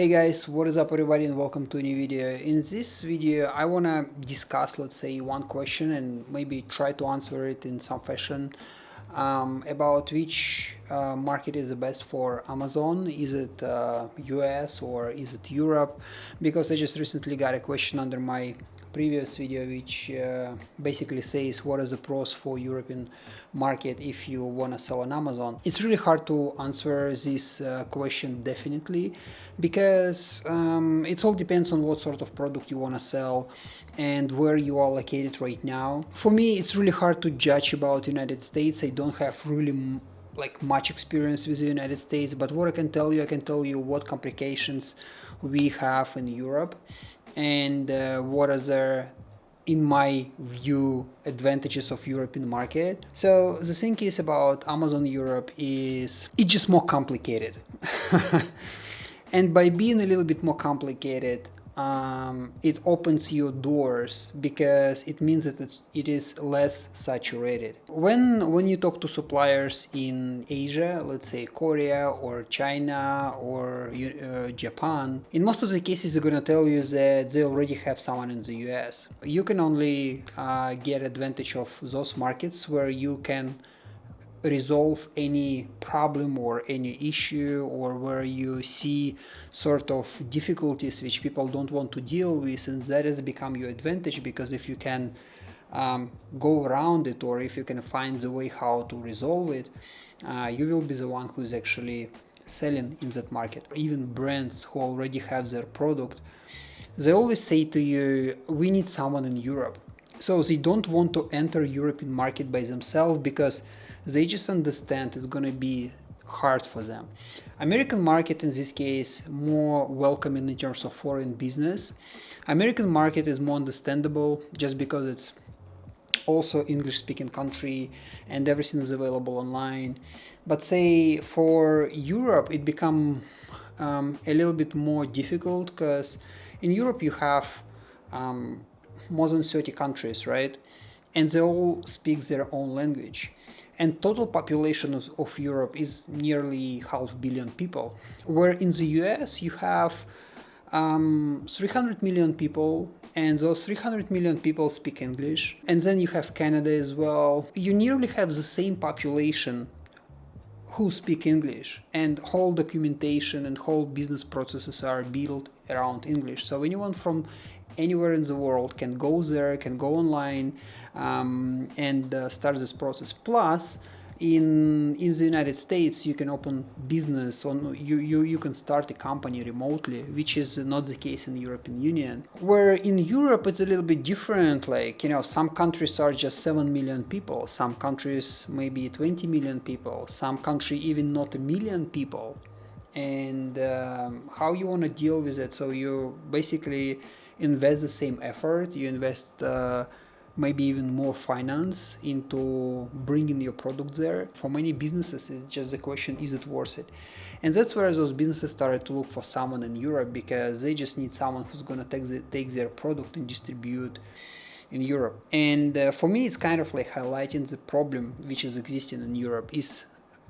Hey guys, what is up everybody and welcome to a new video. In this video I want to discuss, let's say, one question and maybe try to answer it in some fashion about which market is the best for Amazon. Is it US or is it Europe? Because I just recently got a question under my previous video which basically says what is the pros for European market if you want to sell on Amazon. It's really hard to answer this question definitely because it all depends on what sort of product you want to sell and where you are located right now. For me, it's really hard to judge about United States. I don't have really much experience with the United States, but what I can tell you what complications we have in Europe and what are the, in my view, advantages of European market. So the thing is about Amazon Europe is it's just more complicated. And by being a little bit more complicated, it opens your doors because it means that it is less saturated. When you talk to suppliers in Asia, let's say Korea or China or Japan, in most of the cases they're gonna tell you that they already have someone in the US. You can only get advantage of those markets where you can resolve any problem or any issue, or where you see sort of difficulties which people don't want to deal with, and that has become your advantage, because if you can go around it, or if you can find the way how to resolve it, you will be the one who's actually selling in that market. Even brands who already have their product, they always say to you, we need someone in Europe. So they don't want to enter European market by themselves because they just understand it's going to be hard for them. American market in this case more welcoming in terms of foreign business. American market is more understandable just because it's also English speaking country and everything is available online. But say for Europe it become a little bit more difficult, because in Europe you have more than 30 countries, right? And they all speak their own language. And total population of Europe is nearly 500 million people, where in the US you have 300 million people, and those 300 million people speak English. And then you have Canada as well. You nearly have the same population who speak English, and whole documentation and whole business processes are built around English. So anyone from anywhere in the world can go there, can go online and start this process. Plus, in the United States, you can open business on you can start a company remotely, which is not the case in the European Union. Where in Europe it's a little bit different. Like, some countries are just 7 million people, some countries maybe 20 million people, some country even not 1 million people. And how you want to deal with it? So you basically invest the same effort, you invest maybe even more finance into bringing your product there. For many businesses, it's just the question, is it worth it? And that's where those businesses started to look for someone in Europe, because they just need someone who's going to take their product and distribute in Europe. And for me, it's kind of like highlighting the problem which is existing in Europe is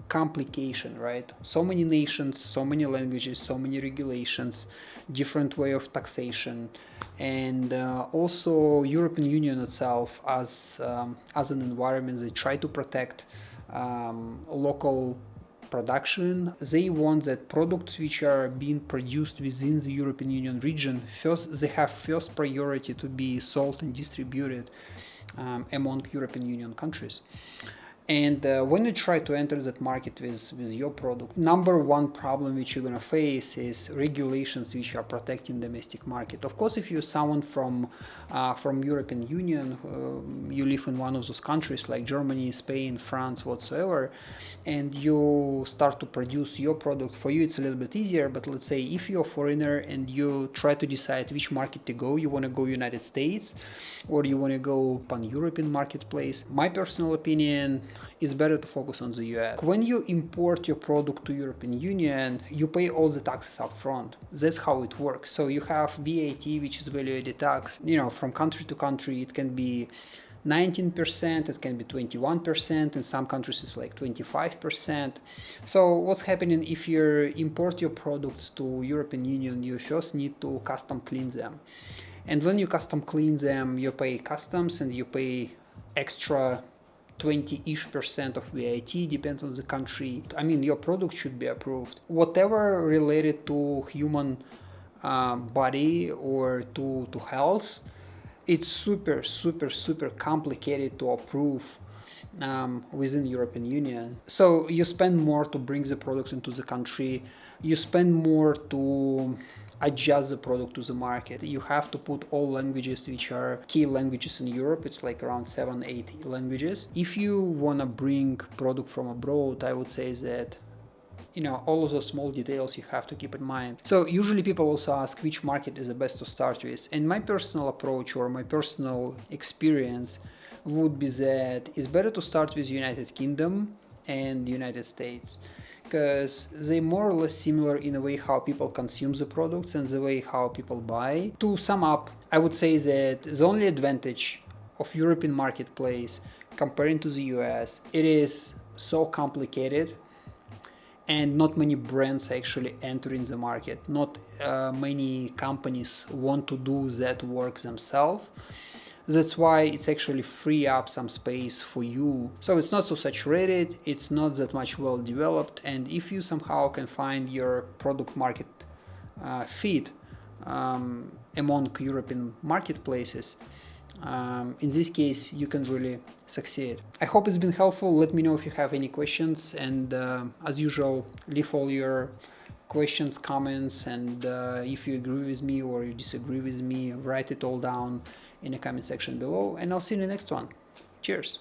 complication, right? So many nations, so many languages, so many regulations, different way of taxation, and also European Union itself as an environment, they try to protect local production. They want that products which are being produced within the European Union region, they have first priority to be sold and distributed among European Union countries. And when you try to enter that market with your product, number one problem which you're going to face is regulations which are protecting domestic market. Of course, if you're someone from European Union, you live in one of those countries like Germany, Spain, France, whatsoever, and you start to produce your product, for you it's a little bit easier. But let's say if you're a foreigner and you try to decide which market to go, you want to go United States or you want to go pan-European marketplace, my personal opinion, it's better to focus on the US. When you import your product to European Union, you pay all the taxes up front. That's how it works. So you have VAT, which is value-added tax. From country to country, it can be 19%, it can be 21%, in some countries it's like 25%. So what's happening if you import your products to European Union, you first need to custom clean them. And when you custom clean them, you pay customs and you pay extra 20-ish% of VAT, depends on the country. I mean, your product should be approved. Whatever related to human body or to health, it's super complicated to approve within the European Union. So you spend more to bring the product into the country, you spend more to adjust the product to the market. You have to put all languages which are key languages in Europe. It's like around 7-8 languages. If you want to bring product from abroad, I would say that all of those small details you have to keep in mind. So usually people also ask which market is the best to start with. And my personal approach or my personal experience would be that it's better to start with United Kingdom and the United States, because they're more or less similar in the way how people consume the products and the way how people buy. To sum up, I would say that the only advantage of European marketplace comparing to the US, it is so complicated and not many brands actually entering the market. Not many companies want to do that work themselves. That's why it's actually free up some space for you. So it's not so saturated, it's not that much well developed, and if you somehow can find your product market fit among European marketplaces, in this case you can really succeed. I hope it's been helpful. Let me know if you have any questions, and as usual, leave all your questions, comments, and if you agree with me or you disagree with me, write it all down in the comment section below, and I'll see you in the next one. Cheers.